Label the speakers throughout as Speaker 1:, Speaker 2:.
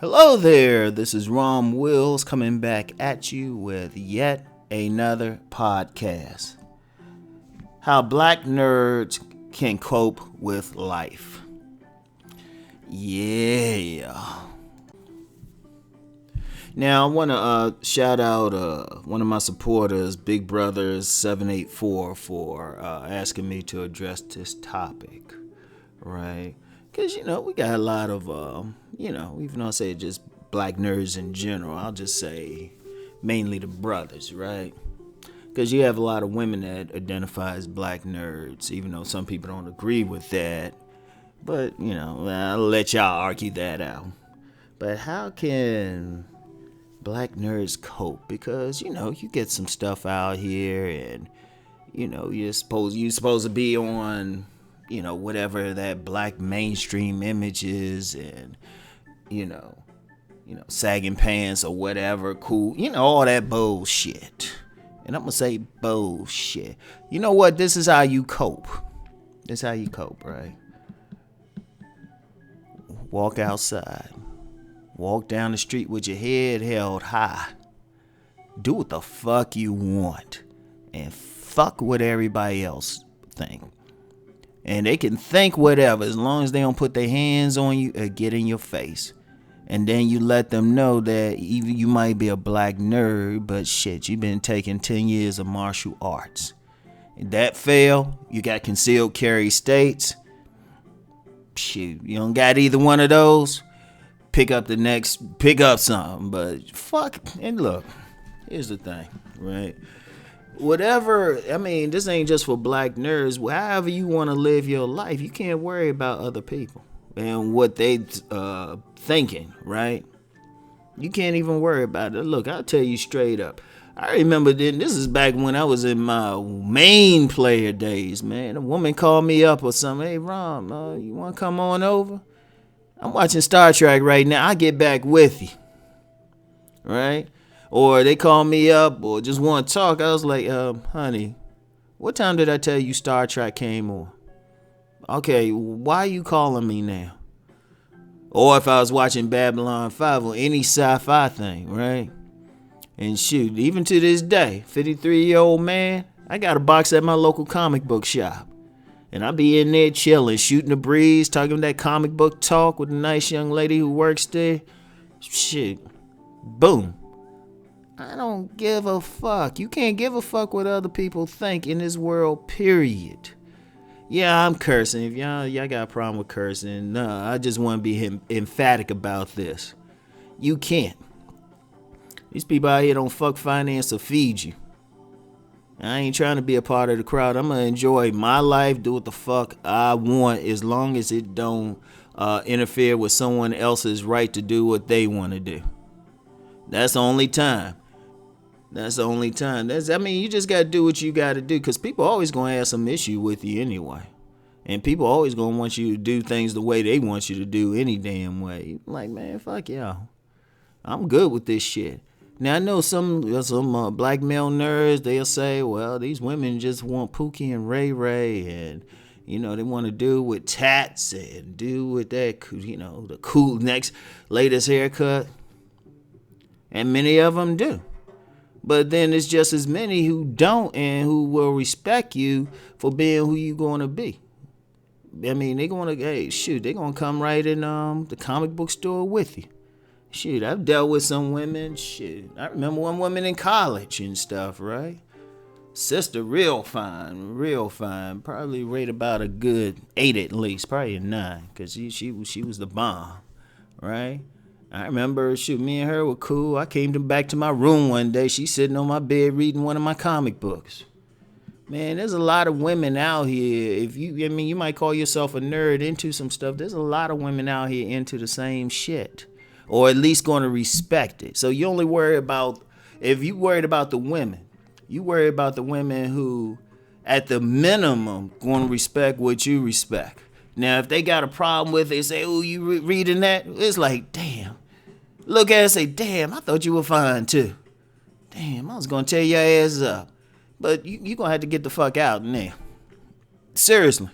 Speaker 1: Hello there, this is Rom Wills coming back at you with yet another podcast. How black nerds can cope with life. Yeah. Now I want to shout out one of my supporters, Big Brothers 784, for asking me to address this topic, right? Because, we got a lot of, even though I say just black nerds in general, I'll just say mainly the brothers, right? Because you have a lot of women that identify as black nerds, even though some people don't agree with that. But, I'll let y'all argue that out. But how can black nerds cope? Because, you get some stuff out here and, you're supposed to be on whatever that black mainstream image is, and sagging pants or whatever, cool, all that bullshit. And I'm gonna say bullshit. You know what? This is how you cope. This is how you cope, right? Walk outside. Walk down the street with your head held high. Do what the fuck you want. And fuck what everybody else think. And they can think whatever as long as they don't put their hands on you or get in your face. And then you let them know that even you might be a black nerd, but shit, you've been taking 10 years of martial arts. If that fail, you got concealed carry states. Shit, you don't got either one of those, pick up something. But fuck, and look, here's the thing, right? This ain't just for black nerds. However you want to live your life, you can't worry about other people and what they thinking, right? You can't even worry about it. Look, I'll tell you straight up. I remember this is back when I was in my main player days, man. A woman called me up or something. Hey, Rom, you want to come on over? I'm watching Star Trek right now. I'll get back with you, right? Or they call me up or just want to talk. I was like, honey, what time did I tell you Star Trek came on? Okay, why are you calling me now? Or if I was watching Babylon 5 or any sci-fi thing, right? And shoot, even to this day, 53-year-old man, I got a box at my local comic book shop. And I be in there chilling, shooting the breeze, talking that comic book talk with a nice young lady who works there. Shit, boom. I don't give a fuck. You can't give a fuck what other people think in this world, period. Yeah, I'm cursing. If y'all got a problem with cursing, I just want to be emphatic about this. You can't. These people out here don't fuck finance or feed you. I ain't trying to be a part of the crowd. I'm going to enjoy my life, do what the fuck I want, as long as it don't interfere with someone else's right to do what they want to do. That's the only time. You just got to do what you got to do, because people always going to have some issue with you anyway. And people always going to want you to do things the way they want you to do any damn way. Like, man, fuck y'all. I'm good with this shit. Now, I know some black male nerds, they'll say, well, these women just want Pookie and Ray Ray, and, they want to do with tats and do with that, the cool next latest haircut. And many of them do. But then it's just as many who don't and who will respect you for being who you going to be. I mean, they're going to come right in the comic book store with you. Shit, I've dealt with some women. Shit, I remember one woman in college and stuff, right? Sister, real fine. Probably rate about a good 8 at least, probably a 9, because she was the bomb, right? I remember, me and her were cool. I came back to my room one day. She's sitting on my bed reading one of my comic books. Man, there's a lot of women out here. You might call yourself a nerd into some stuff. There's a lot of women out here into the same shit, or at least going to respect it. So you only worry about, if you worried about the women, you worry about the women who, at the minimum, going to respect what you respect. Now, if they got a problem with it, they say, oh, you reading that? It's like, damn. Look at it and say, damn, I thought you were fine too. Damn, I was going to tear your ass up. But you going to have to get the fuck out now. Seriously.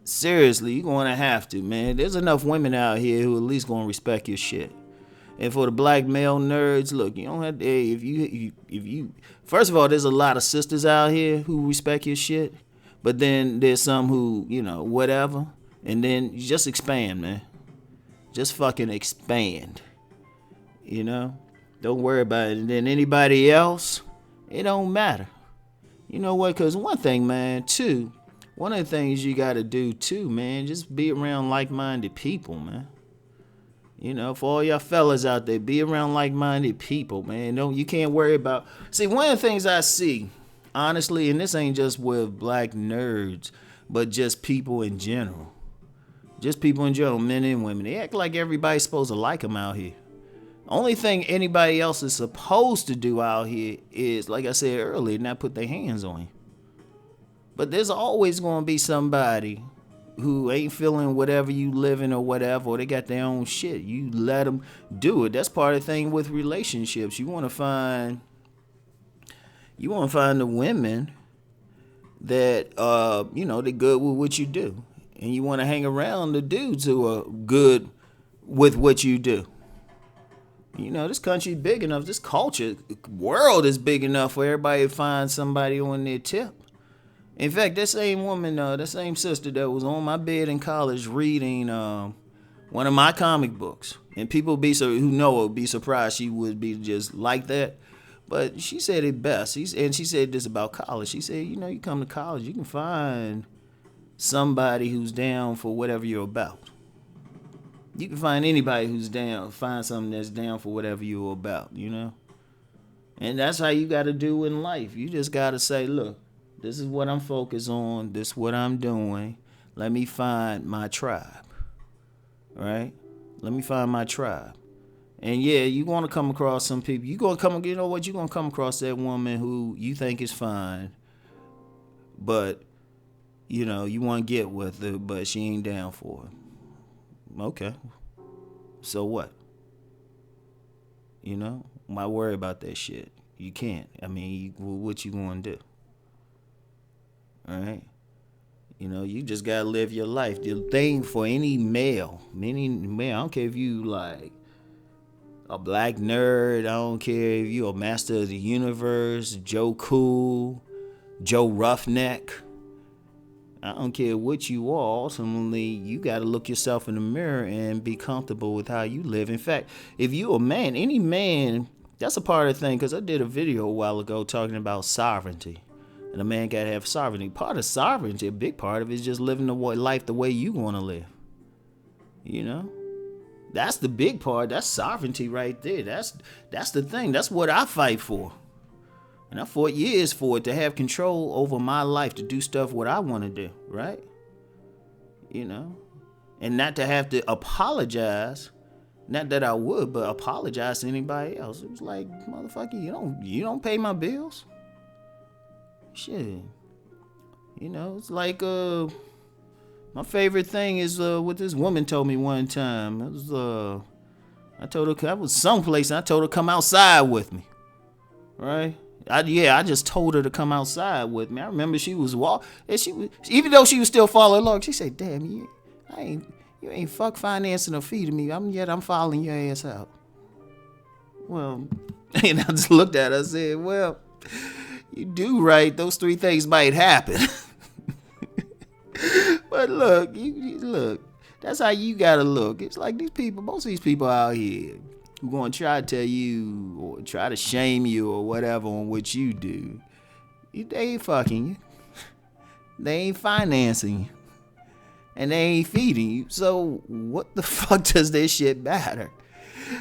Speaker 1: Seriously, you're going to have to, man. There's enough women out here who at least going to respect your shit. And for the black male nerds, look, you don't have to, hey, if you, first of all, there's a lot of sisters out here who respect your shit. But then there's some who, whatever. And then you just expand, man. Just fucking expand. Don't worry about it. And then anybody else, it don't matter. You know what? Because one thing, man, too, one of the things you got to do, too, man, just be around like-minded people, man. For all y'all fellas out there, be around like-minded people, man. You can't worry about... See, one of the things I see, honestly, and this ain't just with black nerds, but just people in general. Just people in general, men and women. They act like everybody's supposed to like them out here. Only thing anybody else is supposed to do out here is, like I said earlier, not put their hands on you. But there's always going to be somebody who ain't feeling whatever you living or whatever, or they got their own shit. You let them do it. That's part of the thing with relationships. You want to find the women that, they're good with what you do. And you want to hang around the dudes who are good with what you do. This country big enough, this culture, world is big enough for everybody to find somebody on their tip. In fact, that same woman, that same sister that was on my bed in college reading one of my comic books, and people who know would be surprised she would be just like that. But she said it best. And she said this about college. She said, you come to college, you can find somebody who's down for whatever you're about. You can find anybody who's down, find something that's down for whatever you're about, And that's how you got to do in life. You just got to say, look, this is what I'm focused on. This is what I'm doing. Let me find my tribe. All right? Let me find my tribe. And yeah, you're going to come across some people. You're going to come across that woman who you think is fine. But, you want to get with her, but she ain't down for it. Okay. So what? Why worry about that shit? You can't. I mean, what you going to do? All right? You just got to live your life. The thing for any male, I don't care if you like a black nerd, I don't care if you a master of the universe, Joe Cool, Joe Roughneck. I don't care what you are. Ultimately, you got to look yourself in the mirror and be comfortable with how you live. In fact, if you a man, any man, that's a part of the thing, because I did a video a while ago talking about sovereignty. And a man got to have sovereignty. Part of sovereignty, a big part of it, is just living the life the way you want to live. That's the big part. That's sovereignty right there. That's the thing. That's what I fight for. And I fought years for it, to have control over my life, to do stuff what I want to do, right? And not to have to apologize. Not that I would, but apologize to anybody else. It was like, motherfucker, you don't pay my bills. Shit. It's like my favorite thing is what this woman told me one time. It was I told her I was someplace and I told her to come outside with me. Right? I just told her to come outside with me. I remember she was walking, and even though she was still following along, she said, "Damn, you ain't fuck financing or feeding me. I'm following your ass out." Well, and I just looked at her and said, "Well, you do right. Those three things might happen." But look, look. That's how you gotta look. It's like most of these people out here who gonna try to tell you or try to shame you or whatever on what you do. They ain't fucking you. They ain't financing you. And they ain't feeding you. So what the fuck does this shit matter?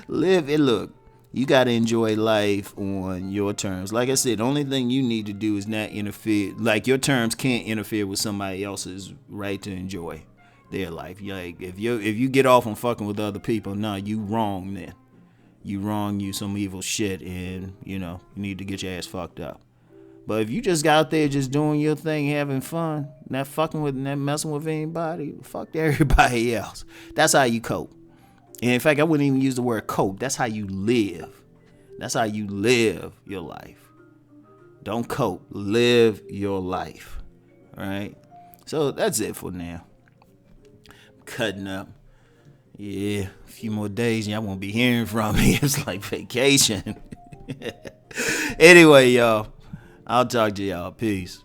Speaker 1: Live and look. You got to enjoy life on your terms. Like I said, the only thing you need to do is not interfere. Like, your terms can't interfere with somebody else's right to enjoy their life. Like, if you get off on fucking with other people, no, you wrong then. You wrong, you some evil shit, and, you need to get your ass fucked up. But if you just got out there just doing your thing, having fun, not fucking with, not messing with anybody, fuck everybody else. That's how you cope. And in fact, I wouldn't even use the word cope. That's how you live. That's how you live your life. Don't cope. Live your life. All right? So that's it for now. cutting up. Yeah, a few more days, y'all won't be hearing from me. It's like vacation. Anyway, y'all, I'll talk to y'all. Peace.